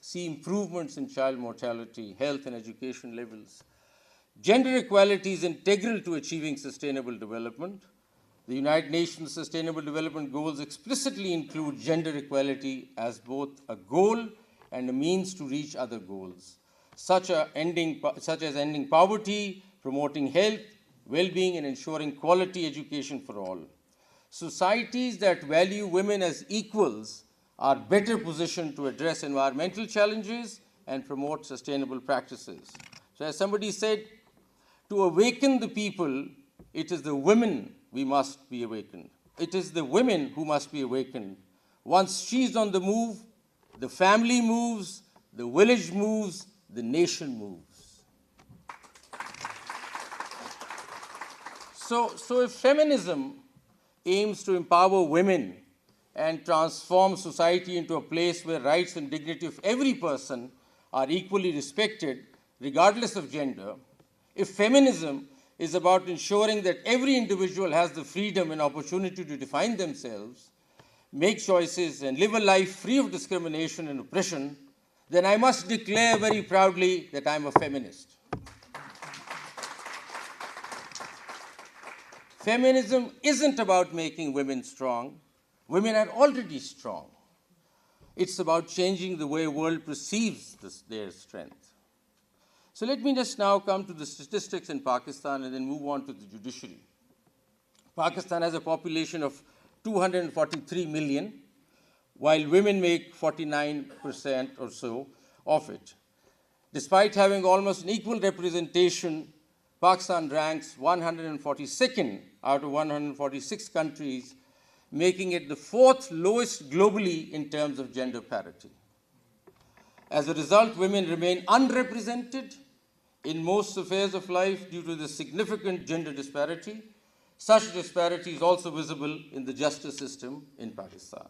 see improvements in child mortality, health, and education levels. Gender equality is integral to achieving sustainable development. The United Nations Sustainable Development Goals explicitly include gender equality as both a goal and a means to reach other goals, such as ending poverty, promoting health, well-being, and ensuring quality education for all. Societies that value women as equals are better positioned to address environmental challenges and promote sustainable practices. So as somebody said, to awaken the people, it is the women we must be awakened. It is the women who must be awakened. Once she's on the move, the family moves, the village moves, the nation moves. So if feminism aims to empower women and transform society into a place where rights and dignity of every person are equally respected, regardless of gender, if feminism is about ensuring that every individual has the freedom and opportunity to define themselves, make choices, and live a life free of discrimination and oppression, then I must declare very proudly that I'm a feminist. Feminism isn't about making women strong. Women are already strong. It's about changing the way the world perceives their strength. So let me just now come to the statistics in Pakistan and then move on to the judiciary. Pakistan has a population of 243 million, while women make 49% or so of it. Despite having almost an equal representation, Pakistan ranks 142nd out of 146 countries, making it the fourth lowest globally in terms of gender parity. As a result, women remain unrepresented in most affairs of life due to the significant gender disparity. Such disparity is also visible in the justice system in Pakistan.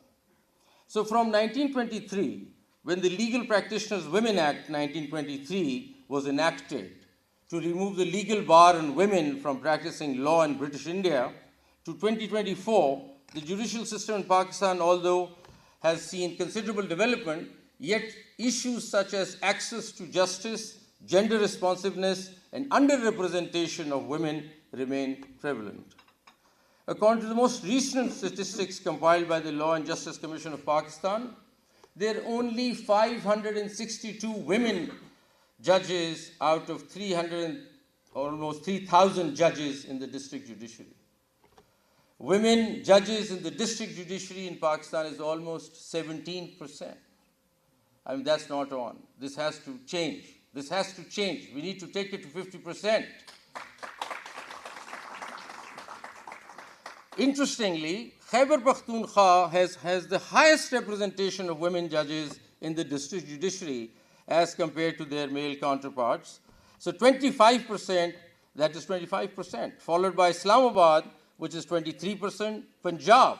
So from 1923, when the Legal Practitioners Women Act 1923 was enacted to remove the legal bar on women from practicing law in British India, to 2024, the judicial system in Pakistan, although has seen considerable development, yet issues such as access to justice, gender responsiveness, and underrepresentation of women remain prevalent. According to the most recent statistics compiled by the Law and Justice Commission of Pakistan, there are only 562 women judges out of almost 3,000 judges in the district judiciary. Women judges in the district judiciary in Pakistan is almost 17%. I mean, that's not on. This has to change. This has to change. We need to take it to 50%. Interestingly, Khyber Pakhtunkhwa has the highest representation of women judges in the district judiciary as compared to their male counterparts. So 25%, that is 25%, followed by Islamabad, which is 23%, Punjab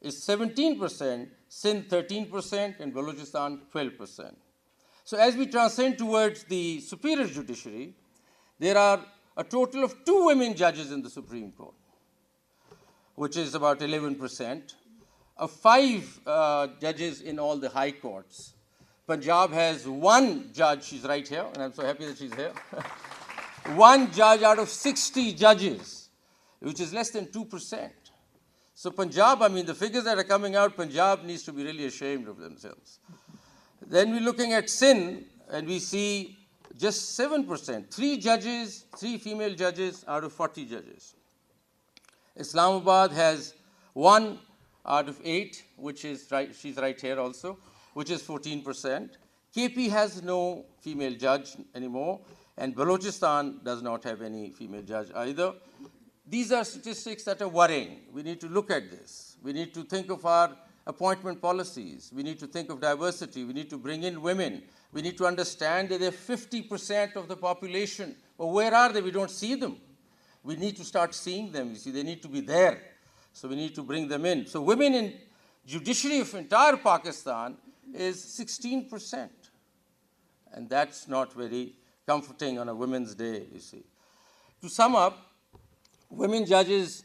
is 17%, Sindh 13%, and Balochistan 12%. So as we transcend towards the superior judiciary, there are a total of 2 women judges in the Supreme Court, which is about 11%, of 5 judges in all the high courts. Punjab has 1 judge, she's right here, and I'm so happy that she's here. 1 judge out of 60 judges, which is less than 2%. So Punjab, I mean, the figures that are coming out, Punjab needs to be really ashamed of themselves. Then we're looking at Sindh, and we see just 7%, 3 judges, 3 female judges out of 40 judges. Islamabad has 1 out of 8, which is right, she's right here also, which is 14%. KP has no female judge anymore, and Balochistan does not have any female judge either. These are statistics that are worrying. We need to look at this. We need to think of our appointment policies. We need to think of diversity. We need to bring in women. We need to understand that they're 50% of the population. But where are they? We don't see them. We need to start seeing them. You see, they need to be there. So we need to bring them in. So women in judiciary of entire Pakistan is 16%. And that's not very comforting on a Women's Day, you see. To sum up, women judges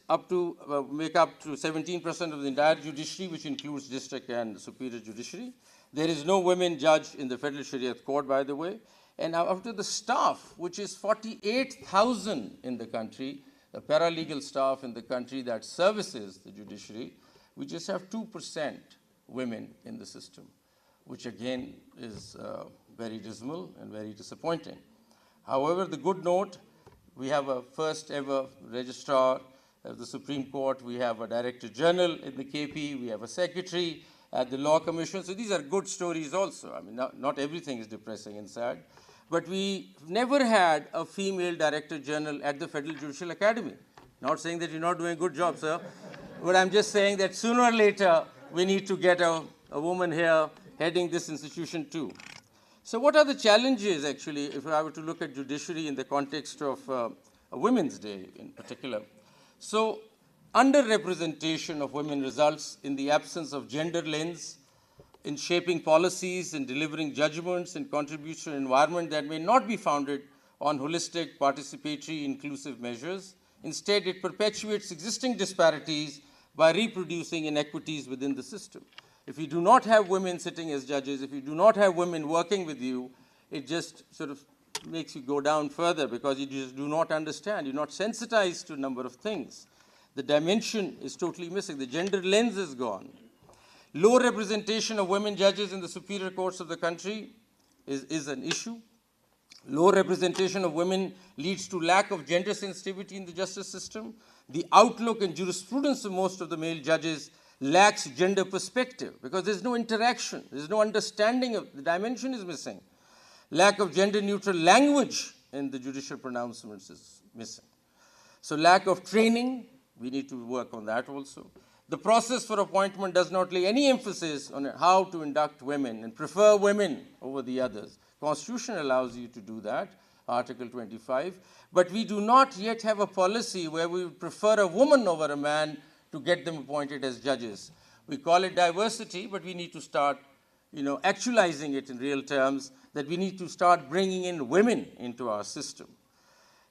make up to 17% of the entire judiciary, which includes district and superior judiciary. There is no women judge in the Federal Shariat Court, by the way. And after the staff, which is 48,000 in the country, the paralegal staff in the country that services the judiciary, we just have 2% women in the system, which again is very dismal and very disappointing. However, the good note, we have a first ever registrar of the Supreme Court, we have a Director General in the KP, we have a secretary at the Law Commission. So these are good stories also. I mean, not everything is depressing and sad. But we never had a female Director General at the Federal Judicial Academy. Not saying that you're not doing a good job, sir, but I'm just saying that sooner or later we need to get a woman here heading this institution too. So what are the challenges, actually, if I were to look at judiciary in the context of a Women's Day in particular? So underrepresentation of women results in the absence of gender lens in shaping policies and delivering judgments and contributes to an environment that may not be founded on holistic, participatory, inclusive measures. Instead, it perpetuates existing disparities by reproducing inequities within the system. If you do not have women sitting as judges, if you do not have women working with you, it just sort of makes you go down further because you just do not understand. You're not sensitized to a number of things. The dimension is totally missing. The gender lens is gone. Low representation of women judges in the superior courts of the country is an issue. Low representation of women leads to lack of gender sensitivity in the justice system. The outlook and jurisprudence of most of the male judges lacks gender perspective because there's no interaction, there's no understanding of the dimension is missing. Lack of gender neutral language in the judicial pronouncements is missing. So lack of training, we need to work on that also. The process for appointment does not lay any emphasis on how to induct women and prefer women over the others. Constitution allows you to do that, Article 25, but we do not yet have a policy where we would prefer a woman over a man to get them appointed as judges. We call it diversity, but we need to start, actualizing it in real terms, that we need to start bringing in women into our system.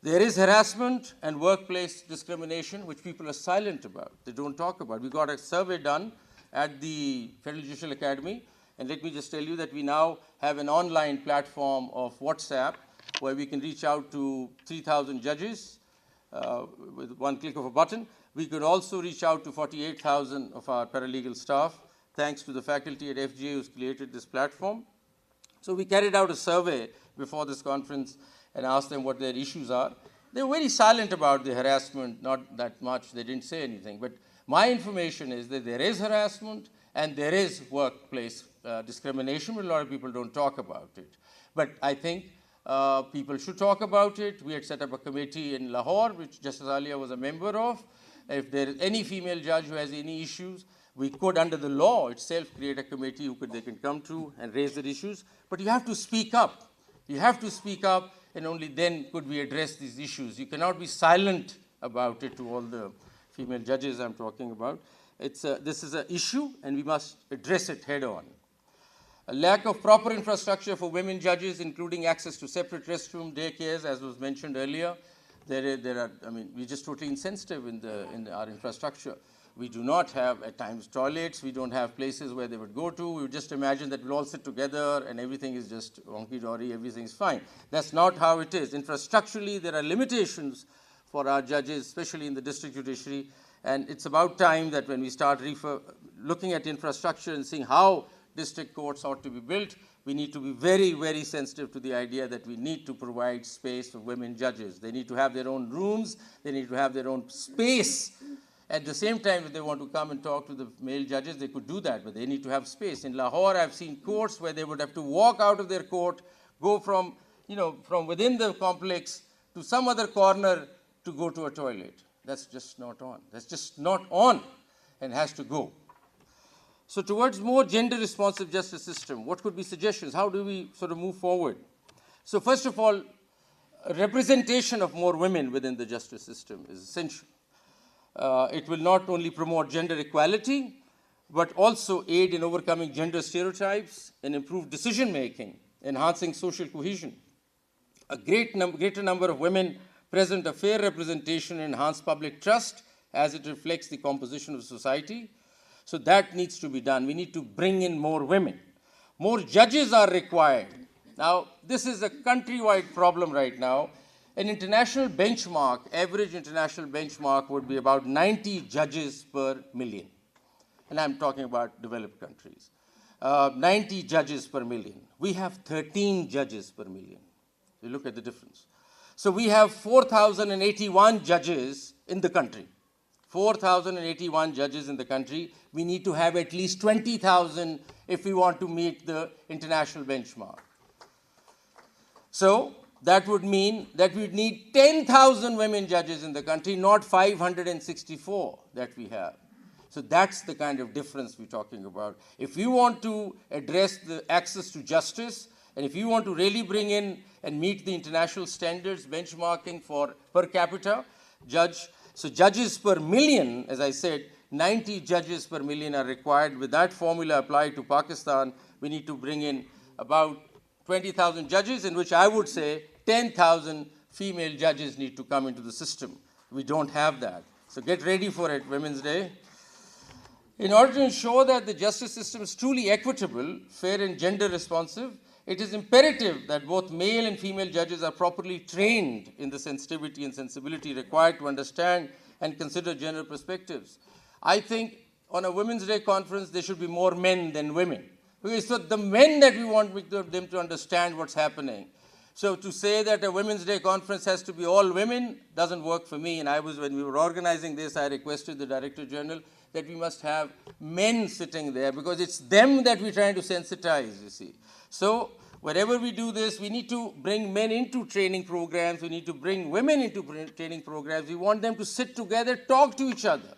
There is harassment and workplace discrimination, which people are silent about. They don't talk about. We got a survey done at the Federal Judicial Academy, and let me just tell you that we now have an online platform of WhatsApp where we can reach out to 3,000 judges with one click of a button. We could also reach out to 48,000 of our paralegal staff, thanks to the faculty at FGA who's created this platform. So we carried out a survey before this conference and asked them what their issues are. They were very silent about the harassment, not that much. They didn't say anything. But my information is that there is harassment and there is workplace discrimination, but a lot of people don't talk about it. But I think people should talk about it. We had set up a committee in Lahore, which Justice Alia was a member of. If there is any female judge who has any issues, we could, under the law itself, create a committee they can come to and raise their issues. But you have to speak up. You have to speak up, and only then could we address these issues. You cannot be silent about it to all the female judges I'm talking about. This is an issue, and we must address it head on. A lack of proper infrastructure for women judges, including access to separate restroom, daycares, as was mentioned earlier. We're just totally insensitive in our infrastructure. We do not have, at times, toilets. We don't have places where they would go to. We would just imagine that we'll all sit together and everything is just wonky-dory, everything is fine. That's not how it is. Infrastructurally, there are limitations for our judges, especially in the district judiciary. And it's about time that when we start looking at infrastructure and seeing how district courts ought to be built, we need to be very, very sensitive to the idea that we need to provide space for women judges. They need to have their own rooms. They need to have their own space. At the same time, if they want to come and talk to the male judges, they could do that, but they need to have space. In Lahore, I've seen courts where they would have to walk out of their court, go from within the complex to some other corner to go to a toilet. That's just not on. That's just not on and has to go. So towards more gender-responsive justice system, what could be suggestions? How do we sort of move forward? So first of all, representation of more women within the justice system is essential. It will not only promote gender equality, but also aid in overcoming gender stereotypes and improve decision-making, enhancing social cohesion. A greater number of women present a fair representation and enhance public trust as it reflects the composition of society. So that needs to be done. We need to bring in more women. More judges are required. Now, this is a countrywide problem right now. An international benchmark, average international benchmark would be about 90 judges per million. And I'm talking about developed countries. 90 judges per million. We have 13 judges per million. You look at the difference. So we have 4,081 judges in the country. 4,081 judges in the country. We need to have at least 20,000 if we want to meet the international benchmark. So that would mean that we'd need 10,000 women judges in the country, not 564 that we have. So that's the kind of difference we're talking about. If you want to address the access to justice, and if you want to really bring in and meet the international standards benchmarking for per capita judge, so judges per million, as I said, 90 judges per million are required. With that formula applied to Pakistan, we need to bring in about 20,000 judges, in which I would say 10,000 female judges need to come into the system. We don't have that. So get ready for it, Women's Day. In order to ensure that the justice system is truly equitable, fair, and gender responsive, it is imperative that both male and female judges are properly trained in the sensitivity and sensibility required to understand and consider gender perspectives. I think on a Women's Day conference, there should be more men than women. Because it's the men that we want them to understand what's happening. So to say that a Women's Day conference has to be all women doesn't work for me. And when we were organizing this, I requested the Director General that we must have men sitting there, because it's them that we're trying to sensitize, you see. So wherever we do this, we need to bring men into training programs. We need to bring women into training programs. We want them to sit together, talk to each other.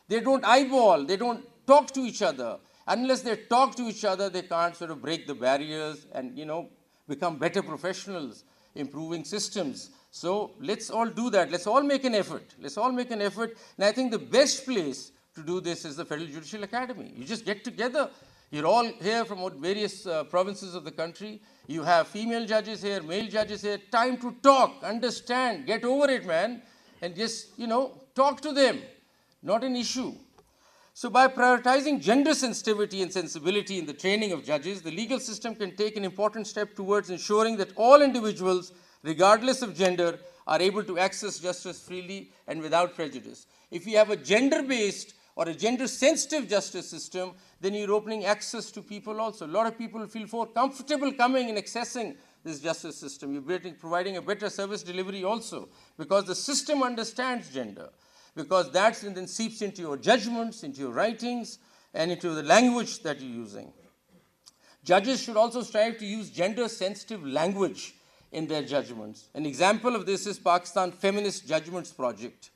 They don't eyeball. They don't talk to each other. Unless they talk to each other, they can't sort of break the barriers and, become better professionals, improving systems. So let's all do that. Let's all make an effort. Let's all make an effort. And I think the best place to do this is the Federal Judicial Academy. You just get together. You're all here from various provinces of the country. You have female judges here, male judges here. Time to talk, understand, get over it, man. And just, talk to them. Not an issue. So by prioritizing gender sensitivity and sensibility in the training of judges, the legal system can take an important step towards ensuring that all individuals, regardless of gender, are able to access justice freely and without prejudice. If you have a gender-based or a gender-sensitive justice system, then you're opening access to people also. A lot of people feel more comfortable coming and accessing this justice system. You're providing a better service delivery also, because the system understands gender, because that then seeps into your judgments, into your writings, and into the language that you're using. Judges should also strive to use gender-sensitive language in their judgments. An example of this is Pakistan Feminist Judgments Project,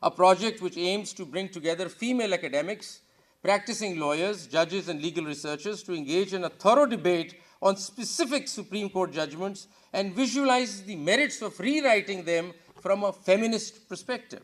a project which aims to bring together female academics, practicing lawyers, judges, and legal researchers to engage in a thorough debate on specific Supreme Court judgments and visualize the merits of rewriting them from a feminist perspective.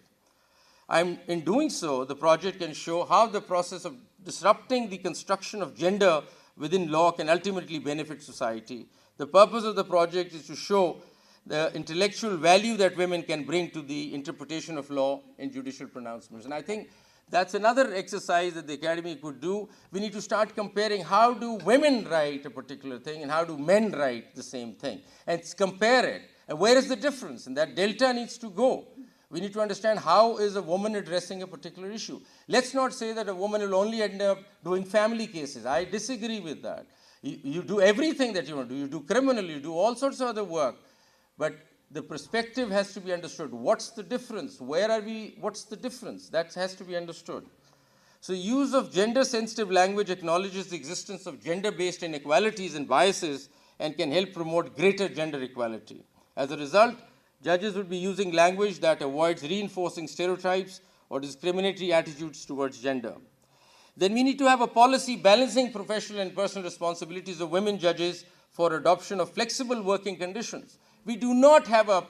In doing so, the project can show how the process of disrupting the construction of gender within law can ultimately benefit society. The purpose of the project is to show the intellectual value that women can bring to the interpretation of law in judicial pronouncements. And I think that's another exercise that the Academy could do. We need to start comparing how do women write a particular thing and how do men write the same thing, and compare it. And where is the difference? And that delta needs to go. We need to understand how is a woman addressing a particular issue. Let's not say that a woman will only end up doing family cases. I disagree with that. You do everything that you want to do. You do criminal, you do all sorts of other work. But the perspective has to be understood. What's the difference? Where are we? What's the difference? That has to be understood. So use of gender-sensitive language acknowledges the existence of gender-based inequalities and biases and can help promote greater gender equality. As a result, judges would be using language that avoids reinforcing stereotypes or discriminatory attitudes towards gender. Then we need to have a policy balancing professional and personal responsibilities of women judges for adoption of flexible working conditions. We do not have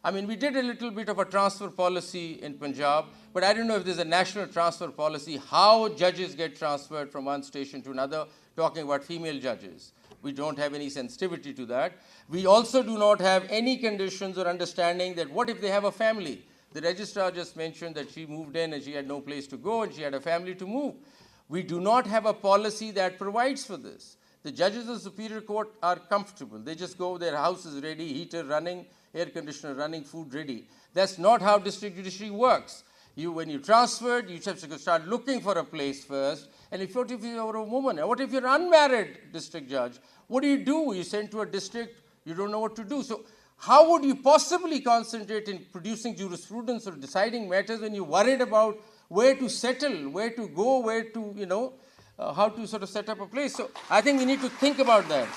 we did a little bit of a transfer policy in Punjab, but I don't know if there's a national transfer policy, how judges get transferred from one station to another, talking about female judges. We don't have any sensitivity to that. We also do not have any conditions or understanding that what if they have a family? The registrar just mentioned that she moved in and she had no place to go and she had a family to move. We do not have a policy that provides for this. The judges of the Superior Court are comfortable. They just go, their house is ready, heater running, air conditioner running, food ready. That's not how district judiciary works. When you transferred, you have to start looking for a place first. And if you're a woman, what if you're an unmarried district judge? What do? You send to a district, you don't know what to do. So how would you possibly concentrate in producing jurisprudence or deciding matters when you're worried about where to settle, where to go, where to, how to sort of set up a place? So I think we need to think about that.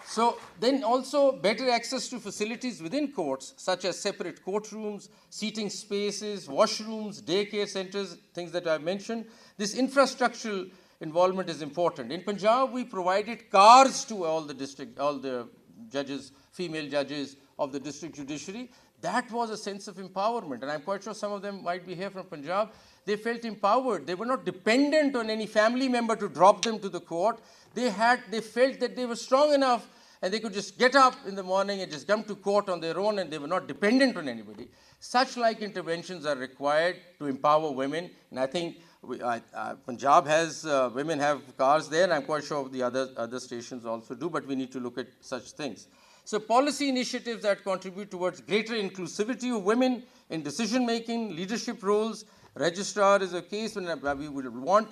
So then also better access to facilities within courts, such as separate courtrooms, seating spaces, washrooms, daycare centers, things that I've mentioned. This infrastructural involvement is important. In Punjab, we provided cars to all the judges, female judges of the district judiciary. That was a sense of empowerment, and I'm quite sure some of them might be here from Punjab. They felt empowered. They were not dependent on any family member to drop them to the court. They felt that they were strong enough and they could just get up in the morning and just come to court on their own, and they were not dependent on anybody. Such like interventions are required to empower women, and I think Punjab has, women have cars there, and I'm quite sure the other stations also do, but we need to look at such things. So policy initiatives that contribute towards greater inclusivity of women in decision-making, leadership roles. Registrar is a case when we would want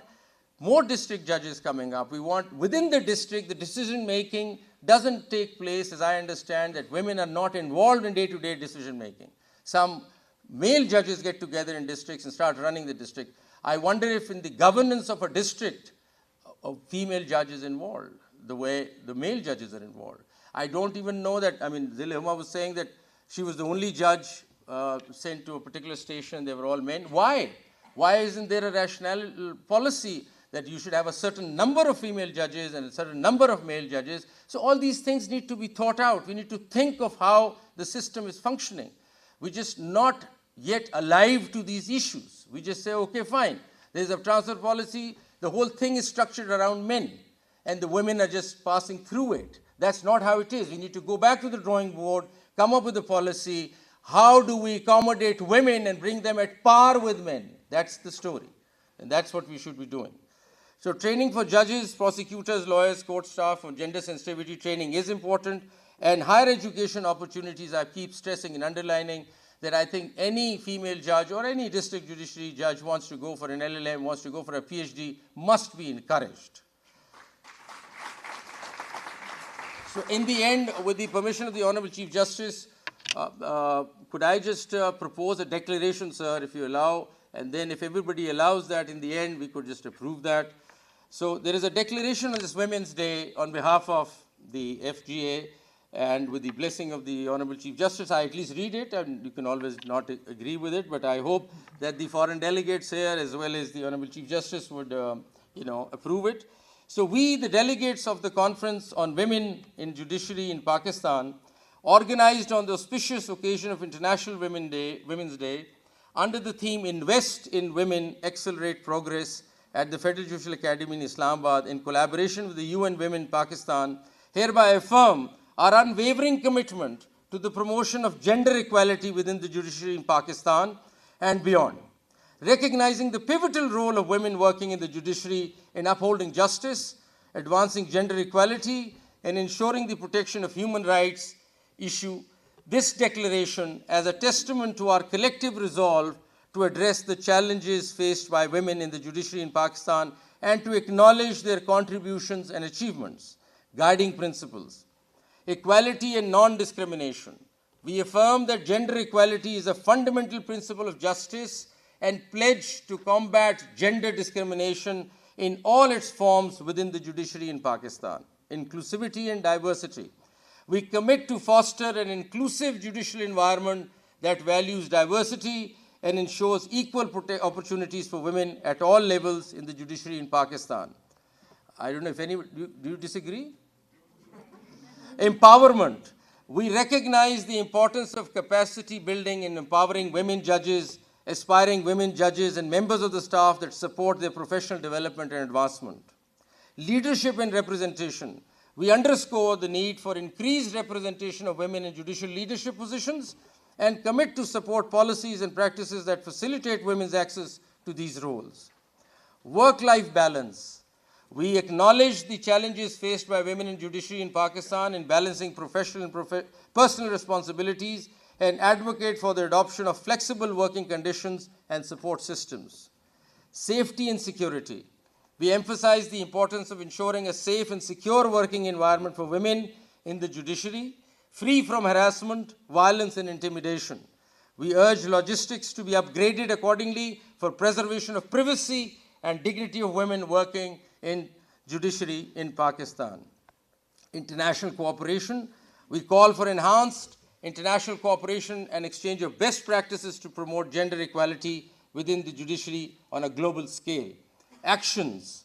more district judges coming up. We want within the district, the decision-making doesn't take place, as I understand, that women are not involved in day-to-day decision-making. Some male judges get together in districts and start running the district. I wonder if in the governance of a district, a female judge is involved, the way the male judges are involved. I don't even know that. I mean, Zilhuma was saying that she was the only judge sent to a particular station, they were all men. Why? Why isn't there a rational policy that you should have a certain number of female judges and a certain number of male judges? So all these things need to be thought out. We need to think of how the system is functioning. We're just not yet alive to these issues. We just say, okay, fine, there's a transfer policy, the whole thing is structured around men, and the women are just passing through it. That's not how it is. We need to go back to the drawing board, come up with a policy. How do we accommodate women and bring them at par with men? That's the story, and that's what we should be doing. So training for judges, prosecutors, lawyers, court staff for gender sensitivity training is important, and higher education opportunities, I keep stressing and underlining that I think any female judge or any district judiciary judge wants to go for an LLM, wants to go for a PhD, must be encouraged. So in the end, with the permission of the Honorable Chief Justice, could I just propose a declaration, sir, if you allow, and then if everybody allows that, in the end, we could just approve that. So there is a declaration on this Women's Day on behalf of the FGA, and with the blessing of the Honorable Chief Justice, I at least read it, and you can always not agree with it, but I hope that the foreign delegates here, as well as the Honorable Chief Justice, would approve it. So we, the delegates of the Conference on Women in Judiciary in Pakistan, organized on the auspicious occasion of International Women's Day, under the theme Invest in Women, Accelerate Progress, at the Federal Judicial Academy in Islamabad, in collaboration with the UN Women Pakistan, hereby affirm our unwavering commitment to the promotion of gender equality within the judiciary in Pakistan and beyond, recognizing the pivotal role of women working in the judiciary in upholding justice, advancing gender equality, and ensuring the protection of human rights. Issue this declaration as a testament to our collective resolve to address the challenges faced by women in the judiciary in Pakistan and to acknowledge their contributions and achievements. Guiding principles: equality and non-discrimination. We affirm that gender equality is a fundamental principle of justice and pledge to combat gender discrimination in all its forms within the judiciary in Pakistan. Inclusivity and diversity. We commit to foster an inclusive judicial environment that values diversity and ensures equal opportunities for women at all levels in the judiciary in Pakistan. I don't know if anybody, do you disagree? Empowerment. We recognize the importance of capacity building in empowering women judges, aspiring women judges, and members of the staff that support their professional development and advancement. Leadership and representation. We underscore the need for increased representation of women in judicial leadership positions and commit to support policies and practices that facilitate women's access to these roles. Work-life balance. We acknowledge the challenges faced by women in judiciary in Pakistan in balancing professional and personal responsibilities and advocate for the adoption of flexible working conditions and support systems. Safety and security. We emphasize the importance of ensuring a safe and secure working environment for women in the judiciary, free from harassment, violence, and intimidation. We urge logistics to be upgraded accordingly for preservation of privacy and dignity of women working in judiciary in Pakistan. International cooperation. We call for enhanced international cooperation and exchange of best practices to promote gender equality within the judiciary on a global scale. Actions.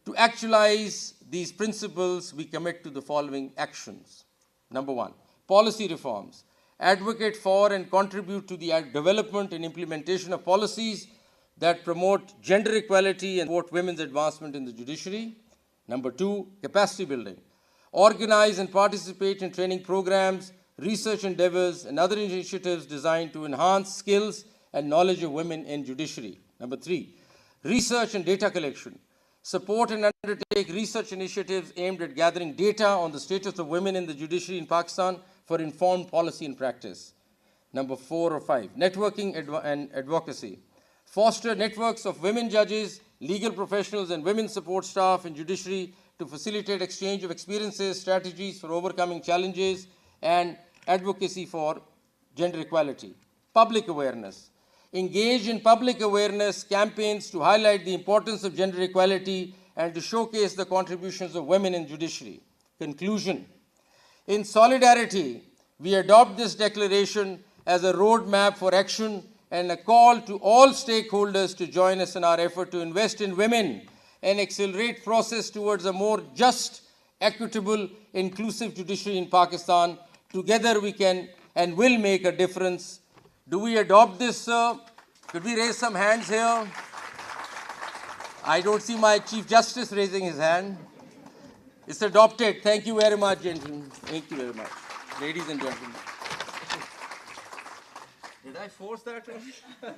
To actualize these principles, we commit to the following actions. Number one, policy reforms. Advocate for and contribute to the development and implementation of policies that promote gender equality and support women's advancement in the judiciary. Number two, capacity building. Organize and participate in training programs, research endeavors, and other initiatives designed to enhance skills and knowledge of women in judiciary. Number three, research and data collection. Support and undertake research initiatives aimed at gathering data on the status of women in the judiciary in Pakistan for informed policy and practice. Number 4 or 5, networking and advocacy. Foster networks of women judges, legal professionals, and women support staff in judiciary to facilitate exchange of experiences, strategies for overcoming challenges, and advocacy for gender equality. Public awareness. Engage in public awareness campaigns to highlight the importance of gender equality and to showcase the contributions of women in judiciary. Conclusion. In solidarity, we adopt this declaration as a roadmap for action and a call to all stakeholders to join us in our effort to invest in women and accelerate process towards a more just, equitable, inclusive judiciary in Pakistan. Together we can and will make a difference. Do we adopt this, sir? Could we raise some hands here? I don't see my Chief Justice raising his hand. It's adopted. Thank you very much, gentlemen. Thank you very much. Ladies and gentlemen. Did I force that one?